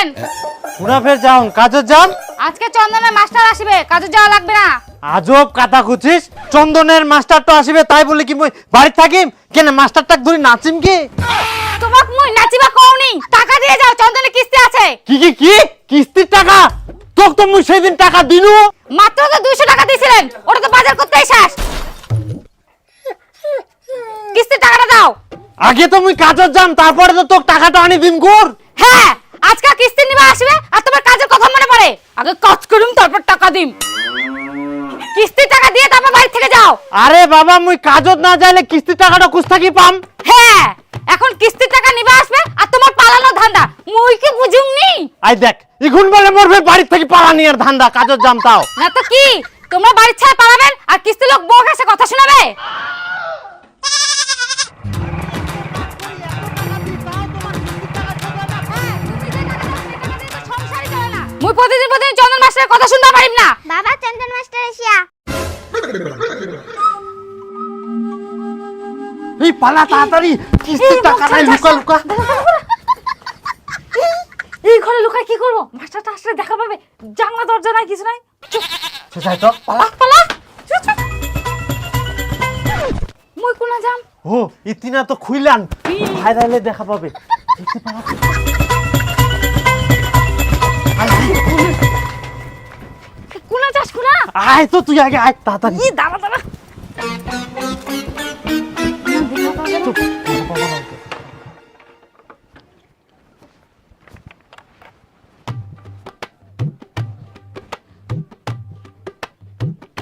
যাবেন? কোনা ফের যাও কাজে যাম। আজকে চন্দনের মাস্টার আসবে, কাজে যাওয়া লাগবে না। আজব কথা কুচিস, চন্দনের মাস্টার তো আসবে তাই বলে কি মই বাড়ি থাকিম কেন? মাস্টারটাক ধরে নাচিম কি? তোমাক মুই নাচিবা কওনি, টাকা দিয়ে যাও, চন্দনের কিস্তি আছে। কি কিস্তির টাকা? তোক তো মুই সেদিন টাকা দিনু। মাত্র তো 200 টাকা দিয়েছিলেন, ওটা তো বাজার করতেই শেষ। কিস্তির টাকাটা দাও। আগে তো মুই কাজে যাম, তারপরে তো তোক টাকাটা আনি দিম কর। হ্যাঁ, আজকে কিস্তি নিবা আসবে আর তোমার কাজের কথা মনে পড়ে। আগে কাজ করুম তারপর টাকা দিম। কিস্তির টাকা দিয়ে তারপর বাড়ি থেকে যাও। আরে বাবা মুই কাজত না যাইলে কিস্তির টাকাটা কুছ থাকি পাম? হ্যাঁ, এখন কিস্তির টাকা নিবা আসবে আর তোমার পালানো ধান্দা মুই কি বুঝুমনি? আই দেখ ইগুন বলে মোর ফের বাড়ি থেকে পালানি আর ধান্দা, কাজত যাম তাও না তো কি, তোমরা বাড়ি ছেড়ে পালাবেন আর কিস্তি লোক বউ কাছে কথা শোনাবে? মুই প্রতিদিন চন্দন মাস্টারের কথা শুনতে পারিম না। বাবা চন্দন মাস্টার এসিয়া। এই পালা তাড়াতাড়ি, কিস্তির টাকা নাই, লুকা লুকা। এই ঘরে লুকায় কি করব? মাস্টারটা আসলে দেখা পাবে, জানলা দরজা নাই, কিছু নাই। সেটাই তো, পালা পালা। চুপ, চুপ। মুই কোনা যাম? ও ইতিনা তো খুইলান, ভাইরালে দেখা পাবে। কোনা যাস কোনা? আয় তো তুই আগে আয় তাড়াতাড়ি। ই দাঁড়া দাঁড়া।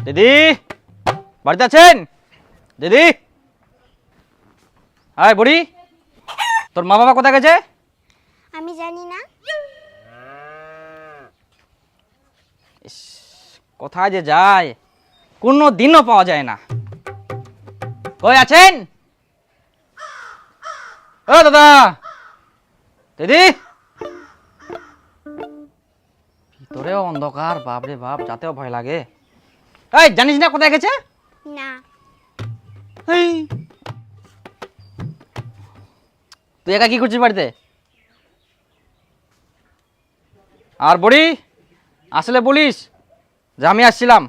দিদি বাড়িতে আছেন? দিদি আয় বুড়ি, তোর মা বাবা কোথায় গেছে? আমি জানি না। কোথায় যে যায় কোনো দিনও পাওয়া যায় না। কই আছেন? ও দাদা, দিদি। ভিতরেও অন্ধকার, বাপরে বাপ, যাতেও ভয় লাগে। এই জানিস না কোথায় গেছে? না। এই তুই একা কি করছিস বাড়িতে? আর বুড়ি আসলে বলিস যে আমি আসছিলাম।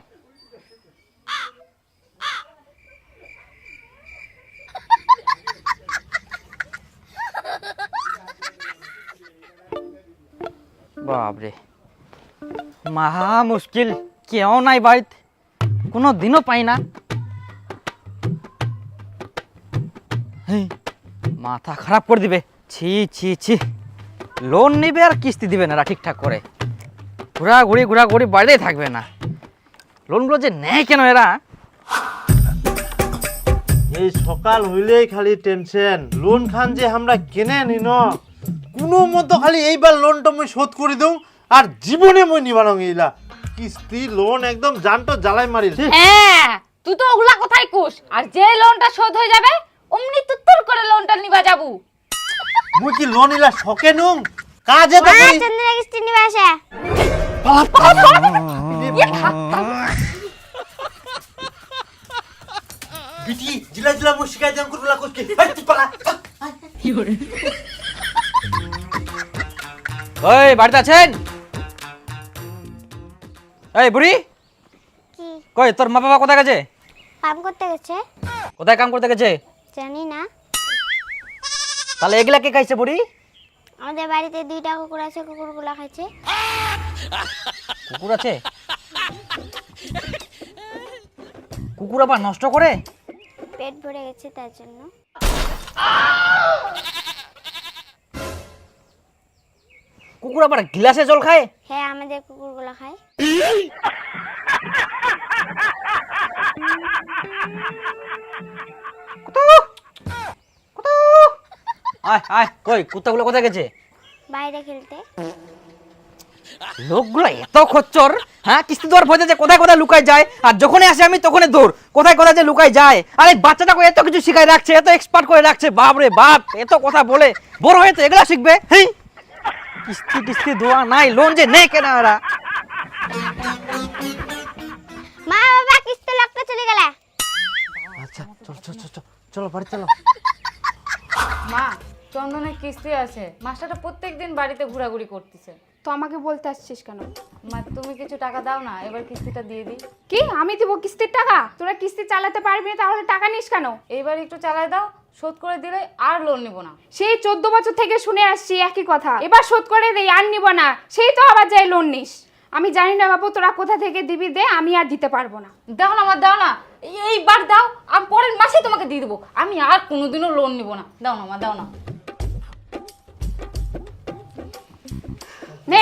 বাপরে, মহা মুশকিল, কেউ নাই বাড়িতে, কোনো দিনও পাই না। হেই, মাথা খারাপ করে দিবে। ছি ছি ছি, লোন নিবে আর কিস্তি দিবে না ঠিকঠাক করে, ঘোরাঘুরি বাড়িতেই থাকবে না। লোনগুলো যে নেয় কেন এরা? এই সকাল হইলেই খালি টেনশন, লোন খান যে আমরা কেনে নিন কোনো মতো, খালি এইবার লোনটা মুই শোধ করে দেউ আর জীবনে মুই নিবানো গেলা। কিস্তি লোন একদম জানটো জ্বালাই মারিল। হ্যাঁ, তুই তো ওগুলা কোথায় কুস, আর যে লোনটা শোধ হয়ে যাবে অমনি তুত্তর করে লোনটা নিবা যাবু। মুই কি লোন ইলা শকে নুম, কাজে তো মা করি। চন্দনের কিস্তি নিবে আসে। বিটি জিলা জিলা মুই শিকাই দেন করলা কইকে। এই তুই পালা। ওই বাড়িতে আছেন? এই বুড়ি, কি? কই তোর মা বাবা কোথায় গেছে? কাম করতে গেছে? কোথায় কাম করতে গেছে? জানি না। তাহলে এগুলা কে খাইছে বুড়ি? আমাদের বাড়িতে 2টা কুকুর আছে, কুকুরগুলো খাইছে। কুকুর আছে? কুকুর আবার নষ্ট করে? পেট ভরে গেছে তার জন্য। কুকুর আবার গ্লাসে জল খায়? হ্যাঁ, আমাদের কুকুরগুলো খায়। আয় আয়, কই কুত্তাগুলো কোথায় গেছে? বাইরে খেলতে। লোকগুলো এত খচ্চর, হ্যাঁ, কিস্তি দেওয়ার ভয় যে কোথায় কোথায় লুকায় যায়, আর যখনই আসে আমি তখনই দৌড়, কোথায় কোথায় যে লুকায় যায়। আর এই বাচ্চাটাকে এত কিছু শিখাই রাখছে, এত এক্সপার্ট করে রাখছে, বাপ রে বাপ, এত কথা বলে, বড় হয়ে তো এগুলা শিখবে। হেই, কিস্তি টিস্তি দেওয়া নাই, লোন যে নেই কেন এরা? মা বাবা কিস্তি লোকটা চলে গেলে। আচ্ছা চল চল চল চল, চলো বাড়ি চলো। মা চন্দনের কিস্তি আছে, মাস্টারটা প্রত্যেকদিন বাড়িতে ঘোরাঘুরি করতেছে। তো আমাকে বলতে আসছিস কেন? মা তুমি কিছু টাকা দাও না, এবার কিস্তিটা দিয়ে দিই। কি আমি দিব কিস্তির টাকা? তোরা কিস্তি চালাতে পারবি না, তাহলে টাকা নিস কেন? এইবার একটু চালায় দাও, শোধ করে দিলে আর লোন নিব না। সেই 14 বছর থেকে শুনে আসছি একই কথা, এবার শোধ করে দেই আর নিব না, সেই তো আবার যাই লোন নিস। আমি জানি না বাবু তোরা কোথা থেকে দিবি, দে, আমি আর দিতে পারবো না। দাও না আমার, দাও না, এইবার দাও, আমি পরের মাসে তোমাকে দিয়ে দেবো। আমি আর কোনোদিনও লোন নিব না। দাও না মা, দাও না। নে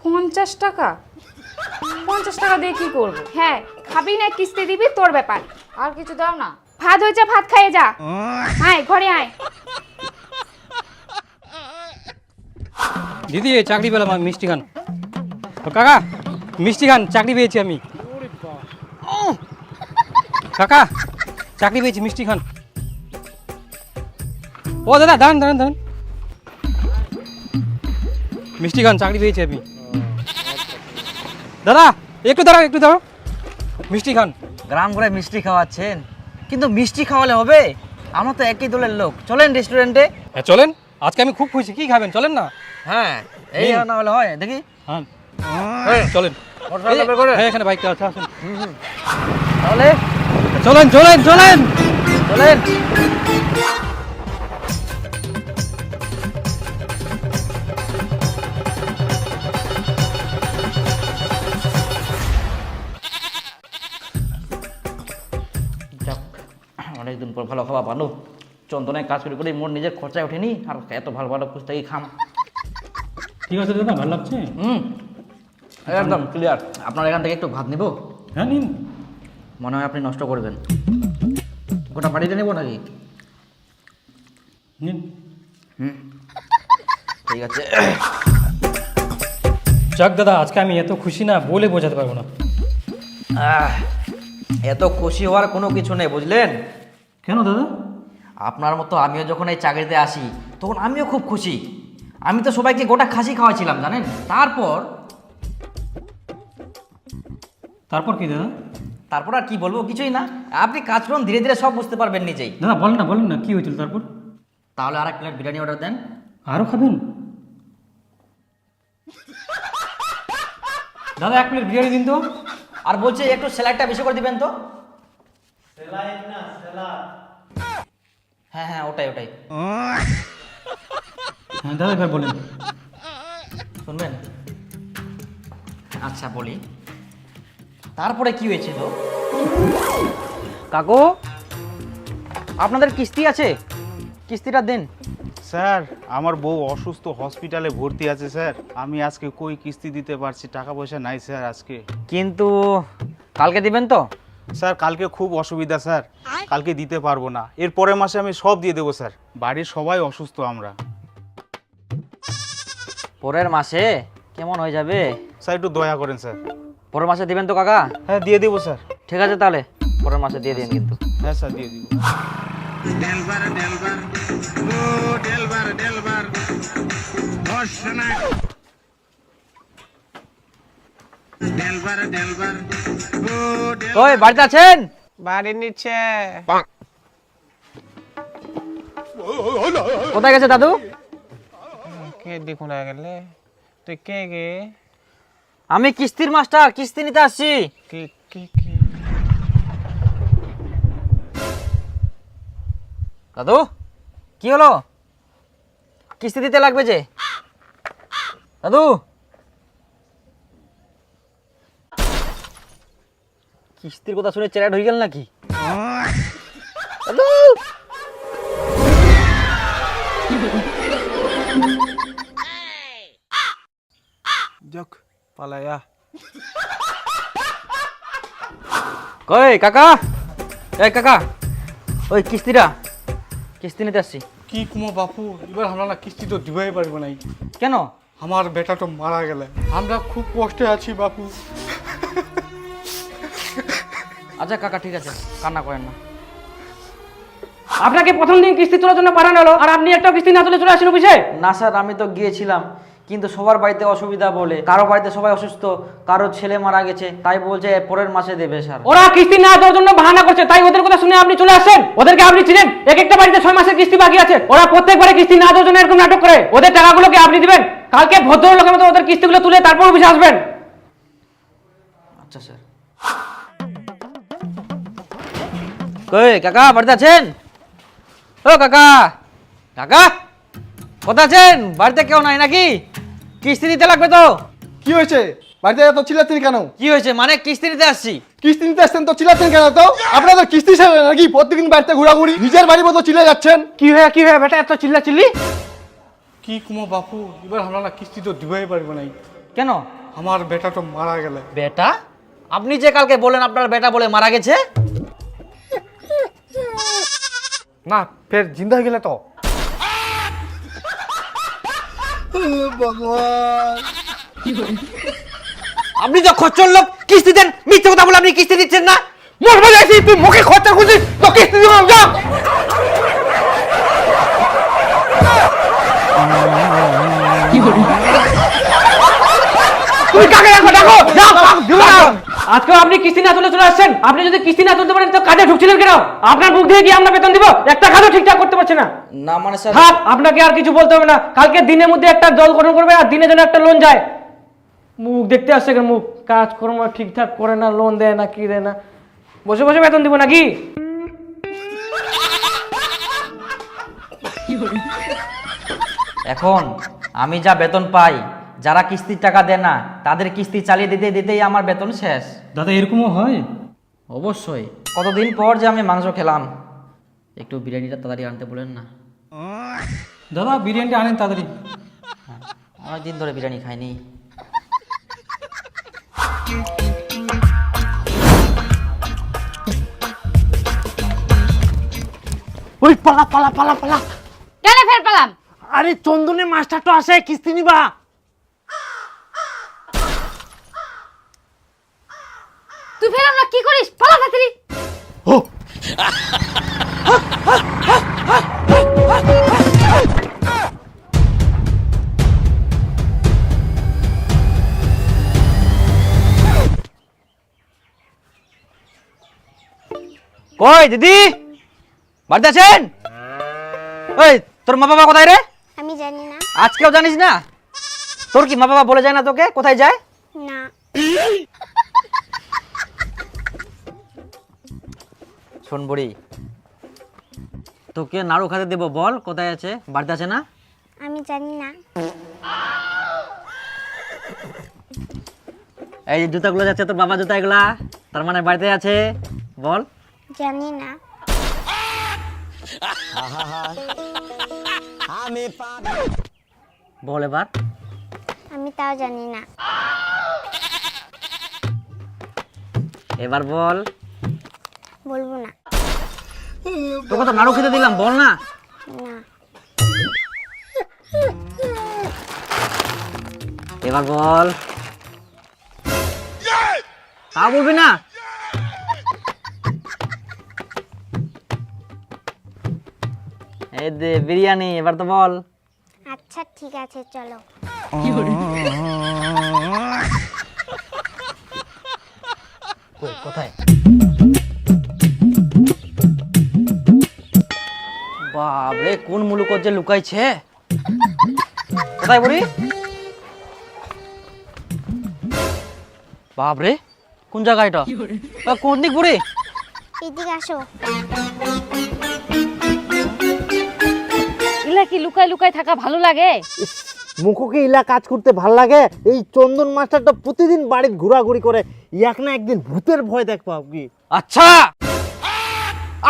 50 টাকা? 50 টাকা দিয়ে কি করবো? হ্যাঁ, খাবি না কিস্তি দিবি, তোর ব্যাপার। আর কিছু দাও না। ভাত হয়েছে, ভাত খাইয়ে যা। আয় ঘরে আয়। দিদি এই চাকরি পেলাম আমি, মিষ্টি খান। ও কাকা, মিষ্টি খান, চাকরি পেয়েছি আমি। কাকা, চাকরি পেয়েছি, মিষ্টি খান। ও দাদা, দাঁড়ান দাঁড়ান দাঁড়ান, মিষ্টি খান, চাকরি পেয়েছি আমি। দাদা একটু দাঁড়াও, একটু দাঁড়াও, মিষ্টি খান। গ্রাম ঘুরে মিষ্টি খাওয়াচ্ছেন, কিন্তু মিষ্টি খাওয়ালে হবে? আমরা তো একই দলের লোক, চলেন রেস্টুরেন্টে। হ্যাঁ চলেন, আজকে আমি খুব খুশি। কি খাবেন চলেন না? হ্যাঁ, এই না হলে হয়, দেখি। হ্যাঁ চলেন। মোটরসাইকেল বের করে। হ্যাঁ এখানে বাইকটা আছে, আসুন। তাহলে চলেন চলেন চলেন চলেন। যাক, অনেকদিন পর ভালো খাওয়া ভালো। চন্দনের কাজ করে করে মোর নিজের খরচায় ওঠেনি, আর এত ভালো ভালো পুস্তকই খাম। ঠিক আছে দাদা, ভালো লাগছে। একদম ক্লিয়ার। আপনার এখান থেকে একটু ভাত নিব? হ্যাঁ নিন। মনে হয় আপনি নষ্ট করবেন। গোটা বাড়িতে নেব নাকি? নিন। ঠিক আছে। যাক দাদা, আজকে আমি এত খুশি না, বলে বোঝাতে পারবো না। এত খুশি হওয়ার কোনো কিছু নেই, বুঝলেন? কেন দাদা? আপনার মতো আমিও যখন এই চাকরিতে আসি তখন আমিও খুব খুশি। আমি তো সবাইকে গোটা খাসি খাওয়াইছিলাম, জানেন? তারপর কি দাদা? তারপর আর কি বলবো, কিছুই না। আপনি কাজ করুন, ধীরে ধীরে সব বুঝতে পারবেন নিজেই। দাদা বলেন না কি হয়েছিল তারপর? তাহলে আর এক প্লেট বিরিয়ানি অর্ডার দেন। আরও খাবেন? দাদা 1 প্লেট বিরিয়ানি দিন তো। আর বলছে একটু স্যালাডটা বেশি করে দিবেন তো। হ্যাঁ হ্যাঁ, ওটাই ওটাই। হ্যাঁ দাদা এবার বলেন। শুনবেন? আচ্ছা বলি, তারপরে কি হয়েছিল? কাকু, আপনাদের কিস্তি আছে, কিস্তিটা দেন। স্যার, আমার বউ অসুস্থ, হসপিটালে ভর্তি আছে স্যার। আমি আজকে কই কিস্তি দিতে পারছি, টাকা পয়সা নাই স্যার আজকে। কিন্তু কালকে দিবেন তো? স্যার কালকে খুব অসুবিধা স্যার, কালকে দিতে পারবো না। এর পরের মাসে আমি সব দিয়ে দেবো স্যার। বাড়ির সবাই অসুস্থ আমরা। পরের মাসে কেমন হয়ে যাবে? স্যার একটু দয়া করেন স্যার। পরের মাসে দিবেন তো কাকা? হ্যাঁ দিয়ে দেবো স্যার। ঠিক আছে তাহলে পরের মাসে দিয়ে দিন কিন্তু। হ্যাঁ স্যার দিয়ে দিব। ওই বাড়িতে আছেন? বাড়ির নিচে। কোথায় গেছে দাদু? কে দেখুন গেলে তুই কে গে? আমি কিস্তির মাস্টার, কিস্তি নিতে আসছি। কে কে কে? দাদু কি হলো? কিস্তি দিতে লাগবে যে। দাদু, কিস্তির কথা শুনে চেরাট হয়ে গেল নাকি? দাদু, যাক পালায়া। কই কাকা? এই কাকা, ওই কিস্তিটা, কিস্তি নিতে আসছি। কি কুমো বাপু, এবার আমরা না কিস্তি তো দিবাই পারবো নাই। কেন? আমার বেটা তো মারা গেলে, আমরা খুব কষ্টে আছি বাপু। আচ্ছা কাকা ঠিক আছে, কান্না করেন না। আপনাকে প্রথম দিন কিস্তি তোলার জন্য পাঠানো হলো, আর আপনি একটা কিস্তি না তুলে চলে আসেন অফিসে? না স্যার, আমি তো গিয়েছিলাম, কিন্তু সবার বাড়িতে অসুবিধা বলে, কারো বাড়িতে সবাই অসুস্থ, কারো ছেলে মারা গেছে, তাই বলছে পরের মাসে দেবে স্যার। ওরা কিস্তি না দেওয়ার জন্য বাহানা করছে, তাই ওদের কথা শুনে আপনি চলে আসেন। ওদেরকে আপনি চিনেন, এক একটা বাড়িতে 6 মাসের কিস্তি বাকি আছে। ওরা প্রত্যেকবারে কিস্তি না দেওয়ার জন্য এরকম নাটক করে। ওদের টাকাগুলোকে আপনি দিবেন, কালকে ভদ্রলোকের মতো ওদের কিস্তিগুলো তুলে তারপর অফিসে আসবেন। আচ্ছা স্যার। কই কাকা বাড়িতে আছেন? ও কাকা, কাকা কোথায় আছেন? বাড়িতে কেউ নাই নাকি? কিস্তি দিতে লাগবে তো। কি হয়েছে? বাড়িতে এত চিল্লাচ্ছেন কেন? কি হয়েছে মানে? কিস্তি দিতে আসছি। কিস্তি নিতে আসছেন তো চিল্লাচ্ছেন কেন? তো আপনাদের কিস্তি শেষ হয় নাকি? প্রত্যেকদিন বাড়িতে ঘোরাঘুরি, নিজের বাড়ির মতো চিল্লে যাচ্ছেন। কি হয়ে বেটা এত চিল্লাচিল্লি? কি কুমো বাপু, এবার আমরা না কিস্তি তো দিবাই পারবো নাই। কেন? আমার বেটা তো মারা গেলে। বেটা? আপনি যে কালকে বলেন আপনার বেটা বলে মারা গেছে। না, ফের জিন্দা হয়ে গেলে তো। আপনি তো খচ্চর লোক, কিস্তি দেন। মিথ্যে কথা বলে আপনি কিস্তি দিচ্ছেন না। মরবে যাইছি, তুই মুখে খরচা খুঁজিস তো কিস্তি দিব যা। তুই কাকে রাখো, ডাকো যাও। আজকে আপনি কিস্তি না তুলে চলে আসছেন। আপনি যদি কিস্তি না তুলতে পারেন তো কাজে ঢুকছিলেন কেন? আপনার মুখ দিয়ে কি আমরা বেতন দিব? একটা কাজও ঠিকঠাক করতে পারছে না। না মানে স্যার, থাক, আপনাকে আর কিছু বলতে হবে না। কালকে দিনের মধ্যে একটা দল গঠন করবে আর দিনে যেন একটা লোন যায়। মুখ দেখতে আসছে কেন? মুখ কাজকর্ম ঠিকঠাক করে না, লোন দেয় না, কি দেয় না। বসে বসে বেতন দিব নাকি? এখন আমি যা বেতন পাই, যারা কিস্তির টাকা দেয় না তাদের কিস্তি চালিয়ে দিতে দিতেই আমার বেতন শেষ। দাদা এরকমও হয়? অবশ্যই। কতদিন পর যে আমি মাংস খেলাম। একটু বিরিয়ানিটা তাড়াতাড়ি আনতে বলেন না। দাদা বিরিয়ানিটা আনেন তাড়াতাড়ি। অনেকদিন ধরে বিরিয়ানি খাইনি। ওই পালা পালা পালা পালা। কেন ফের পেলাম? আরে চন্দনের মাস্টার তো আসে কিস্তি নিবা। তুই ফের আমরা কি করিস? পালা তাড়াতাড়ি। কই দিদি, বাড়িতে আছেন? ওই তোর মা বাবা কোথায় রে? আমি জানি না। আজকেও জানিস না? তোর কি মা বাবা বলে যায় না তোকে কোথায় যায়? না। শোন বুড়ি, তোকে নাড়ু খেতে দেবো, বল কোথায় আছে? বাড়িতে আছে না? আমি জানি না। এই যে জুতাগুলো যাচ্ছে তোর বাবা জুতা, এগুলা তার মানে বাড়িতে আছে, বল। জানি না। বল এবার। আমি তাও জানি না। এবার বল। বলবো না। তোকে তো নাড়ু খেতে দিলাম, বল না। না। এবার বল। তা বলবি না? এই দে বিরিয়ানি, এবার তো বল। আচ্ছা ঠিক আছে চলো। কোথায়? বাবরে, কোন মুলুকত যে লুকাইছে। কোথায় বুড়ি? বাবরে, কোন জায়গা এটা? কোন দিক বুড়ি? এদিকে আসো। ইলা কি লুকায় লুকায় থাকা ভালো লাগে? মুখোকে ইলা কাজ করতে ভাল লাগে। এই চন্দন মাস্টারটা প্রতিদিন বাড়িতে ঘোরাঘুরি করে, এক না একদিন ভূতের ভয় দেখবো কি। আচ্ছা,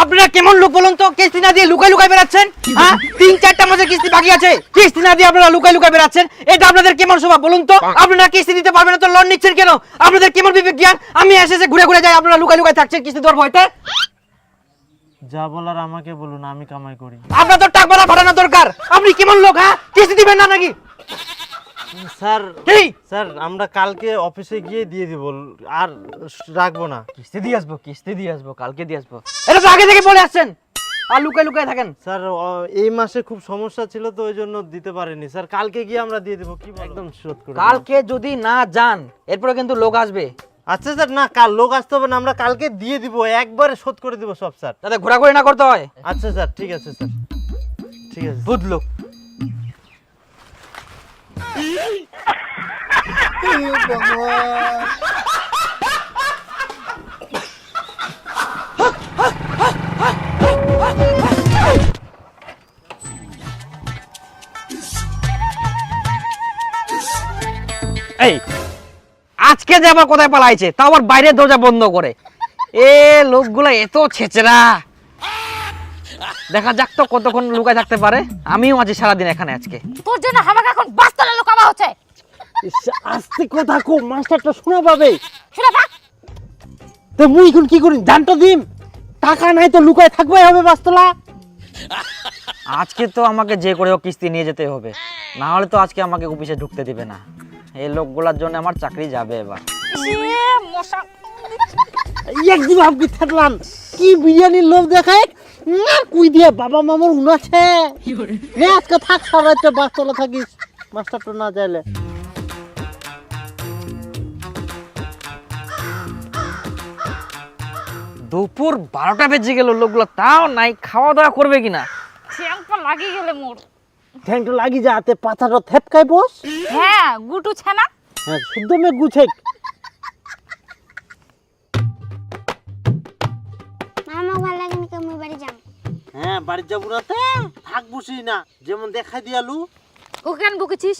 আপনারা কেমন লোক বলুন তো? কিস্তি না দিয়ে লুকাই লুকাই বেড়াচ্ছেন। হ্যাঁ, 3-4টা মাসের কিস্তি বাকি আছে, কিস্তি না দিয়ে আপনারা লুকাই লুকাই বেড়াচ্ছেন। এটা আপনাদের কেমন স্বভাব বলুন তো? আপনারা কিস্তি দিতে পারবেন না তো লোন নিচ্ছেন কেন? আপনাদের কেমন বিবেক জ্ঞান? আমি এসে ঘুরে ঘুরে যাই, আপনারা লুকাই লুকাই থাকছেন কিস্তি দেওয়ার ভয়তে। যা বলার আমাকে বলুন, আমি কামাই করি। আপনার তো টাকা ফাটানো দরকার। আপনি কেমন লোক? হ্যাঁ, কিস্তি দিবেন না নাকি? স্যার কি স্যার, আমরা কালকে অফিসে গিয়ে দিয়ে দিব, আর রাখবো না। কিস্তি দিয়ে আসবো, কিস্তি দিয়ে আসবো, কালকে দিয়ে আসবো, এটা তো আগে থেকে বলে আসছেন। আর লুকায় লুকায় থাকেন? স্যার এই মাসে খুব সমস্যা ছিল তো ওই জন্য দিতে পারিনি স্যার। কালকে গিয়ে আমরা দিয়ে দেবো, কি একদম শোধ করে দেবো। কালকে যদি না যান এরপরে কিন্তু লোক আসবে। আচ্ছা স্যার, না কাল লোক আসতে হবে না, আমরা কালকে দিয়ে দিব, একবারে শোধ করে দিব সব স্যার। যাতে ঘোরাঘুরি না করতে হয়। আচ্ছা স্যার, ঠিক আছে স্যার, ঠিক আছে। বুঝলো? এই আজকে যে আবার কোথায় পালাইছে, তাও আবার বাইরের দরজা বন্ধ করে। এ লোকগুলো এত ছেচরা। দেখা যাক তো কতক্ষণ লুকায় থাকতে পারে। আমিও আছি সারাদিন এখানে আজকে। তোর জন্য আমাকে এখন বাস্তলে লুকাবা হচ্ছে। আস্তে কথা কো, মাস্টারটা শোনা পাবে। শুনে থাক। তো মুই এখন কি করি জানতো দিম, টাকা নাই তো লুকায় থাকবাই হবে বাস্তলা। আজকে তো আমাকে যে করে হোক কিস্তি নিয়ে যেতে হবে, না হলে তো আজকে আমাকে অফিসে ঢুকতে দিবে না। এই লোকগুলোর জন্য আমার চাকরি যাবে এবার। মশা একদিন আপনি থাকলাম কি বিরিয়ানির লোভ দেখায় না, কুই দিয়ে বাবা মামার উনাছে নে আজকে থাক, সবাইতে বাস্তলা থাকিস, মাস্টারটা না যাইলে। দুপুর 12টা বেজে গেল, লোকগুলো তাও নাই, খাওয়া দাওয়া করবে কিনা। ঠ্যাংটা লাগি গেলে মোর। ঠ্যাংটা লাগি যাতে পাতাটা থেপকায় বস। হ্যাঁ গুটু ছানা। হ্যাঁ শুদ্ধ মে গুছে। মামা ভালো লাগে না, আমি বাড়ি যাম। হ্যাঁ বাড়ি যাবো না, থাক বসি না, যেমন দেখাই দিয়ালু। ওকে কেন বকেছিস?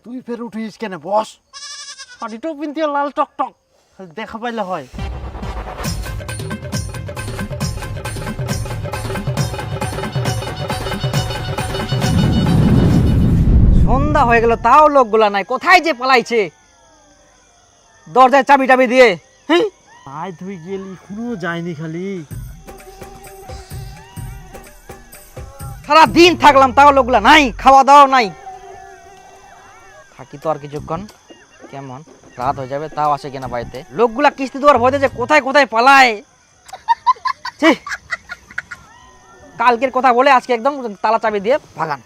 তুই ফের উঠিস কেন, বস। পাটিটাও পিনতে লাল টক টক, দেখা পাইলে হয়। সন্ধ্যা হয়ে গেল তাও লোকগুলা নাই, কোথায় যে পালাইছে। দরজায় চাবি টাবি দিয়ে আয় তুই গেলি, কোনো যায়নি খালি। সারা দিন থাকলাম তাও লোকগুলা নাই, খাওয়া দাওয়া নাই। থাকি তো আর কিছুক্ষণ, কেমন রাত হয়ে যাবে তাও আসে কিনা বাড়িতে। লোকগুলা কিস্তি দেওয়ার ভয়তে যে কোথায় কোথায় পালায়। ছি, কালকের কথা বলে আজকে একদম তালা চাবি দিয়ে ভাগান।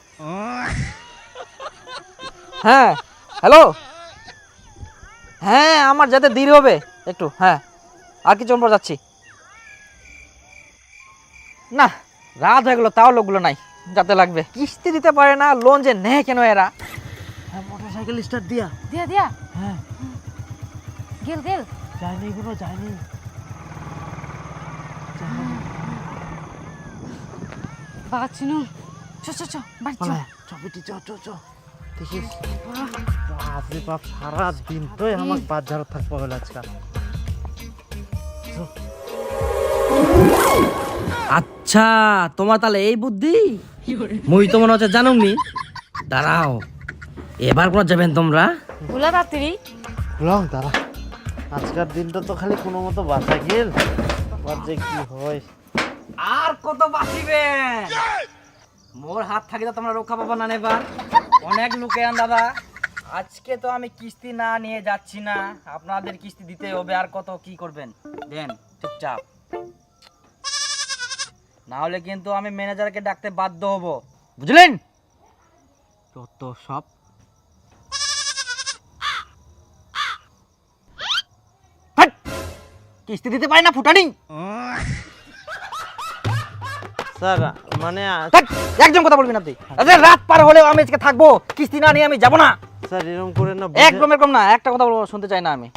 হ্যাঁ হ্যালো, হ্যাঁ আমার যেতে দেরি হবে একটু। হ্যাঁ আর কিছুক্ষণ পর যাচ্ছি। না রাত হয়ে গেল তাও লোকগুলো নাই, যাতে লাগবে। কিস্তি দিতে পারে না, লোন যে নেয় কেন এরা। হ্যাঁ মোটরসাইকেল স্টার্ট দিয়া। দিয়া দিয়া। হ্যাঁ গেল গেল। যায়নি, কোনো যায়নি। বাবা চিনু চ চ চ বাড়ি চ। চপিটি চ চ চ দেখিস। বাপরে বাপ, সারা দিন তো আমার বাজার থাকবো হলে আজকাল। আচ্ছা তোমার তাহলে এই বুদ্ধি, মুই তো মনে হচ্ছে জানুমনি। দাঁড়াও এবার কোন যাবেন তোমরা? ভুলা রাত্রি লং দাঁড়া, আজকের দিনটা তো খালি কোনো মতো বাঁচা গেল, আবার যে কি হয়। আর কত বাঁচিবেন? মোর হাত থাকি তো তোমরা রক্ষা পাবা না এবার। অনেক লোকে আন দাদা, আজকে তো আমি কিস্তি না নিয়ে যাচ্ছি না, আপনাদের কিস্তি দিতে হবে। আর কত কি করবেন দেন চুপচাপ, না হলে কিন্তু আমি ম্যানেজারকে ডাকতে বাধ্য হব, বুঝলেন? যত সব হাট! কিস্তি দিতে পারি না ফুটানি। স্যার মানে ধ্যাৎ, একদম কথা বলবি না তুই। আরে রাত পার হলেও আমি আজকে থাকবো, কিস্তি না নিয়ে আমি যাবো না। স্যার এরকম করে না, একদম এরকম না, একটা কথা বলবো শুনতে চাই না আমি।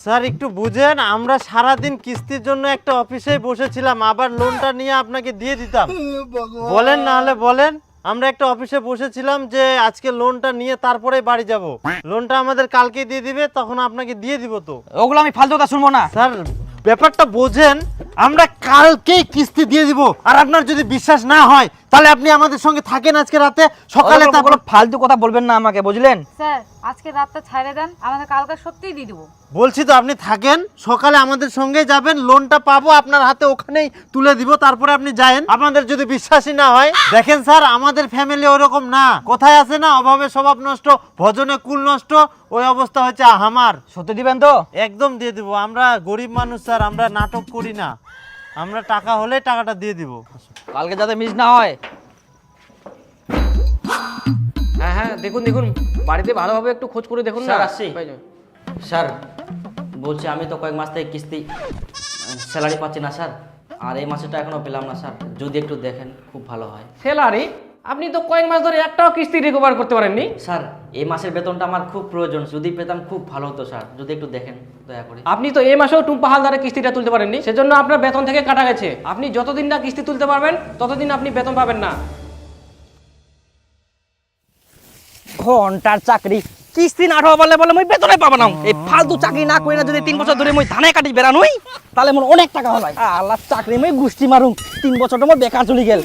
স্যার একটু বুঝেন, আমরা সারাদিন কিস্তির জন্য একটা অফিসে বসেছিলাম, আবার লোনটা নিয়ে আপনাকে দিয়ে দিতাম। বলেন না হলে বলেন, আমরা একটা অফিসে বসেছিলাম যে আজকে লোনটা নিয়ে তারপরে বাড়ি যাব, লোনটা আমাদের কালকে দিয়ে দিবে, তখন আপনাকে দিয়ে দিব। তো ওগুলো আমি ফালতু কথা শুনবো না। স্যার ব্যাপারটা বোঝেন, আমরা কালকেই কিস্তি দিয়ে দিব। আর আপনার যদি বিশ্বাস না হয় তাহলে আপনি আমাদের সঙ্গে থাকেন আজকে রাতে, সকালে সকালে তারপর ফালতু কথা বলবেন না আমাকে, বুঝলেন? স্যার আজকে রাতটা ছাড়ে দেন, আমাদের কালকে সত্যিই দিয়ে দেবো। বলছি তো আপনি থাকেন, সকালে আমাদের সঙ্গে যাবেন, লোনটা পাবো আপনার হাতে ওখানেই তুলে দিব, তারপরে আপনি যায়েন। আপনাদের যদি বিশ্বাসই না হয়, দেখেন স্যার আমাদের ফ্যামিলি ওরকম না, কোথায় আছে না অভাবে স্বভাব নষ্ট, ভজনে কুল নষ্ট, ওই অবস্থা হচ্ছে আমার। সত্যি দিবেন তো? একদম দিয়ে দিব, আমরা গরিব মানুষ স্যার, আমরা নাটক করি না, আমরা টাকা হলে টাকাটা দিয়ে দিব। কালকে যাতে মিস না হয়। হ্যাঁ হ্যাঁ, দেখুন দেখুন, বাড়িতে ভালোভাবে একটু খোঁজ করে দেখুন না। স্যার, আসছি। স্যার বলছি আমি তো কয়েক মাস থেকে কিস্তি স্যালারি পাচ্ছি না স্যার, আর এই মাসেটা এখনো পেলাম না স্যার, যদি একটু দেখেন খুব ভালো হয়। স্যালারি? আপনি তো কয়েক মাস ধরে একটাও কিস্তি রিকভার করতে পারেননি। স্যার এই মাসের বেতনটা আমার খুব প্রয়োজন, যদি পেতাম খুব ভালো হতো স্যার, যদি একটু দেখেন দয়া করে। আপনি তো এই মাসেও টুম্পা হালদারের কিস্তিটা তুলতে পারেননি, সেজন্য আপনার বেতন থেকে কাটা গেছে। আপনি যতদিন না কিস্তি তুলতে পারবেন ততদিন আপনি বেতন পাবেন না। ঘন্টার চাকরি, কিস্তি না ঠা বলে বলে মই বেতনে পাবো না। এই ফালতু চাকরি না করি না, যদি 3 বছর ধরে মই ধানে কাটি বেড়ানোই, তাহলে মোর অনেক টাকা হলাই। আল্লাহ চাকরি মই গুষ্টি মারুম, 3 বছর তো মোর বেকার চলে গেল।